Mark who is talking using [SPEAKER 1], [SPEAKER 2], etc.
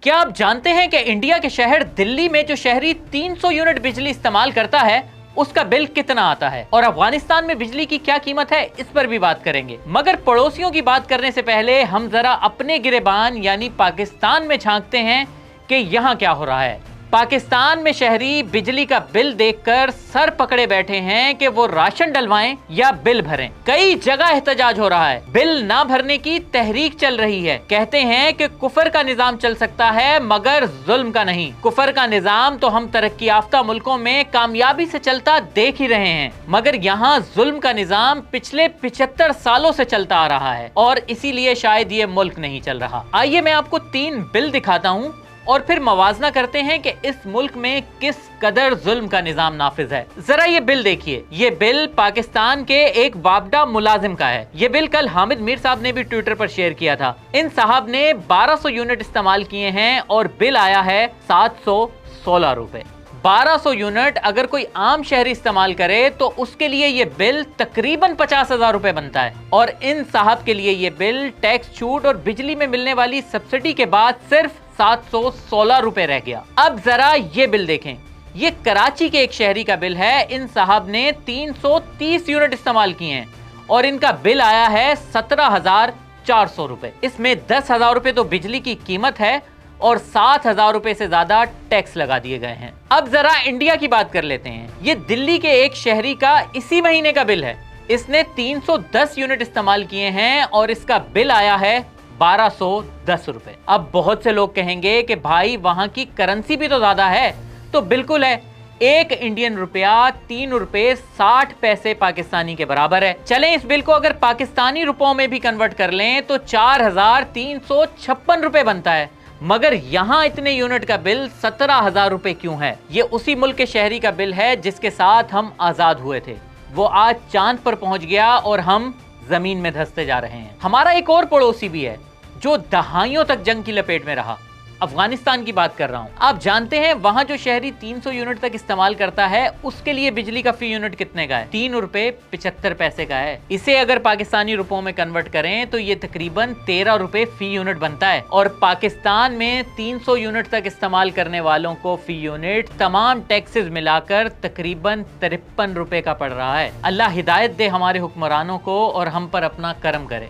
[SPEAKER 1] क्या आप जानते हैं कि इंडिया के शहर दिल्ली में जो शहरी 300 यूनिट बिजली इस्तेमाल करता है उसका बिल कितना आता है, और अफगानिस्तान में बिजली की क्या कीमत है, इस पर भी बात करेंगे। मगर पड़ोसियों की बात करने से पहले हम जरा अपने गिरेबान यानी पाकिस्तान में झांकते हैं कि यहाँ क्या हो रहा है। पाकिस्तान में शहरी बिजली का बिल देखकर सर पकड़े बैठे हैं कि वो राशन डलवाएं या बिल भरें। कई जगह एहतजाज हो रहा है, बिल ना भरने की तहरीक चल रही है। कहते हैं कि कुफर का निजाम चल सकता है मगर जुल्म का नहीं। कुफर का निजाम तो हम तरक्की याफ्ता मुल्कों में कामयाबी से चलता देख ही रहे हैं, मगर यहाँ जुल्म का निजाम पिछले 75 सालों से चलता आ रहा है और इसीलिए शायद ये मुल्क नहीं चल रहा। आइए मैं आपको 3 बिल दिखाता हूँ और फिर मवाजना करते हैं कि इस मुल्क में किस कदर जुल्म का निजाम नाफिज है। जरा ये बिल देखिए। ये बिल पाकिस्तान के एक वाबडा मुलाजिम का है। ये बिल कल हामिद मीर साहब ने भी ट्विटर पर शेयर किया था। इन साहब ने 1200 यूनिट इस्तेमाल किए हैं और बिल आया है 716 रुपए। 1200 यूनिट अगर कोई आम शहरी इस्तेमाल करे तो उसके लिए ये बिल तकरीबन 50,000 रुपए बनता है, और इन साहब के लिए ये बिल टैक्स छूट और बिजली में मिलने वाली सब्सिडी के बाद सिर्फ 716 रुपए रह गया। अब जरा ये बिल देखें। ये कराची के एक शहरी का बिल है। इन साहब ने 330 यूनिट इस्तेमाल किए हैं और इनका बिल आया है 17,400 रुपए। इसमें 10,000 रुपए तो बिजली की कीमत है और 7,000 रुपए से ज्यादा टैक्स लगा दिए गए हैं। अब जरा इंडिया की बात कर लेते हैं। ये दिल्ली के एक शहरी का इसी महीने का बिल है। इसने 310 यूनिट इस्तेमाल किए हैं और इसका बिल आया है 1210 रुपए। अब बहुत से लोग कहेंगे कि भाई वहां की करेंसी भी तो ज्यादा है। तो बिल्कुल है, 1 इंडियन रुपया 3 रुपए 60 पैसे पाकिस्तानी के बराबर है। चलें इस बिल को अगर पाकिस्तानी रुपयों में भी कन्वर्ट कर लें तो 4,356 रुपए बनता है। मगर यहाँ इतने यूनिट का बिल 17,000 रुपए क्यों है? ये उसी मुल्क के शहरी का बिल है जिसके साथ हम आजाद हुए थे। वो आज चांद पर पहुंच गया और हम जमीन में धंसते जा रहे हैं। हमारा एक और पड़ोसी भी है जो दहाइयों तक जंग की लपेट में रहा। अफगानिस्तान की बात कर रहा हूं। आप जानते हैं वहां जो शहरी 300 यूनिट तक इस्तेमाल करता है उसके लिए बिजली का फी यूनिट कितने का है? 3 रुपए 75 पैसे का है। इसे अगर पाकिस्तानी रुपयों में कन्वर्ट करें तो ये तकरीबन 13 रुपए फी यूनिट बनता है, और पाकिस्तान में 300 यूनिट तक इस्तेमाल करने वालों को फी यूनिट तमाम टैक्सेस मिलाकर तकरीबन 53 रुपए का पड़ रहा है। अल्लाह हिदायत दे हमारे हुक्मरानों को और हम पर अपना करम करे।